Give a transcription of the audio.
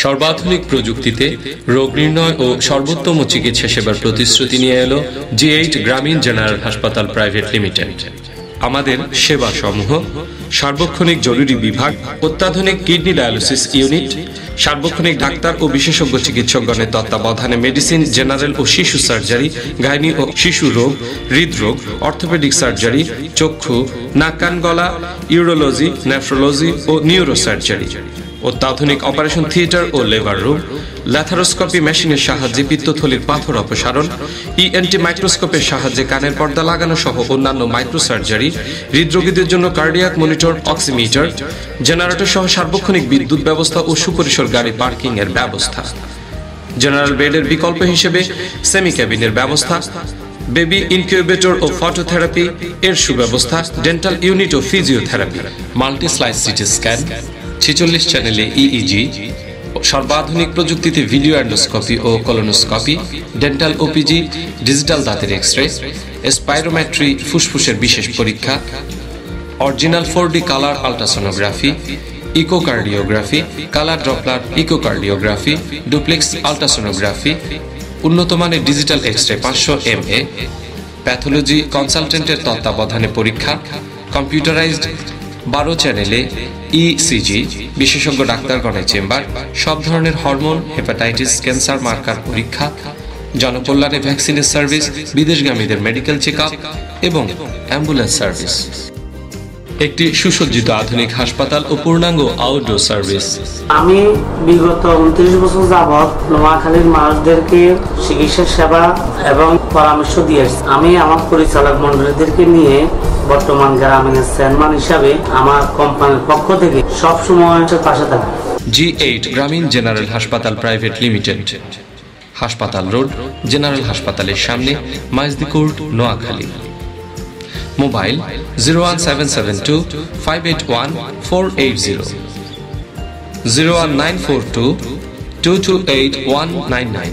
সর্বাধুনিক প্রযুক্তিতে রোগ নির্ণয় ও সর্বোত্তম চিকিৎসা সেবার প্রতিশ্রুতি নিয়ে এলো G8 গ্রামীণ জেনারেল হাসপাতাল প্রাইভেট লিমিটেড। আমাদের সেবা সমূহ: সার্বক্ষণিক জরুরি বিভাগ, অত্যাধুনিক কিডনি ডায়ালিসিস ইউনিট, সার্বক্ষণিক ডাক্তার ও বিশেষজ্ঞ চিকিৎসকগণের তত্ত্বাবধানে মেডিসিন, জেনারেল ও শিশু সার্জারি, গাইনি ও শিশু রোগ, হৃদরোগ, অর্থোপেডিক সার্জারি, চক্ষু, নাক কান গলা, ইউরোলজি, নেফ্রোলজি ও নিউরো সার্জারি, অত্যাধুনিক অপারেশন থিয়েটার ও লেবার রুম, ল্যাথারোস্কোপি মেশিনের সাহায্যে পিত্তথলির পাথর অপসারণ, ইএনটি মাইক্রোস্কোপের সাহায্যে কানের পর্দা লাগানো সহ অন্যান্য মাইক্রো সার্জারি, হৃদরোগীদের জন্য কার্ডিয়াক মনিটর, অক্সিমিটার, জেনারেটর সহ সার্বক্ষণিক বিদ্যুৎ ব্যবস্থা ও সুপরিসর গাড়ি পার্কিং এর ব্যবস্থা, জেনারেল বেডের বিকল্প হিসেবে সেমি ক্যাবিনের ব্যবস্থা, বেবি ইনকিউবেটর ও ফটোথেরাপি এর সুব্যবস্থা, ডেন্টাল ইউনিট ও physiotherapy, multi slice CT scan, 46 চ্যানেলে ইইজি, সর্বাধুনিক প্রযুক্তিতে ভিডিও এন্ডোস্কোপি ও কলোনোস্কোপি, ডেন্টাল ওপিজি, ডিজিটাল দাঁতের এক্স-রে, স্পাইরোমেট্রি, ফুসফুসের বিশেষ পরীক্ষা, original 4D colour ultrasonography, echocardiography, colour doppler echocardiography, duplex ultrasonography, উন্নত মানের ডিজিটাল এক্স-রে 500 mA, প্যাথোলজি কনসালটেন্টের তত্ত্বাবধানে পরীক্ষা, কম্পিউটারাইজড 12 চ্যানেলে ইসিজি, বিশেষজ্ঞ ডাক্তারগণের চেম্বার, সব ধরনের হরমোন, হেপাটাইটিস, ক্যান্সার মার্কার পরীক্ষা, জনকল্যাণে ভ্যাকসিনের সার্ভিস, বিদেশগামীদের মেডিকেল চেকআপ এবং অ্যাম্বুলেন্স সার্ভিস। একটি সুসজ্জিত আধুনিক হাসপাতাল ও পূর্ণাঙ্গ আউটডোর সার্ভিস। আমি বিগত 29 বছর যাবৎ নোয়াখালীর মানুষদেরকে চিকিৎসা সেবা এবং পরামর্শ দিয়েছি। আমি আমার পরিচালক মন্ডলীদেরকে নিয়ে বর্তমান গ্রামীণের চেয়ারম্যান হিসাবে আমার কোম্পানির পক্ষ থেকে সবসময় পাশে থাকি। G8 গ্রামীণ জেনারেল হাসপাতাল প্রাইভেট লিমিটেড, হাসপাতাল রোড, জেনারেল হাসপাতালের সামনে, মাইজদি কোর্ট, নোয়াখালী। মোবাইল 01772 581 480, 01942 228 199।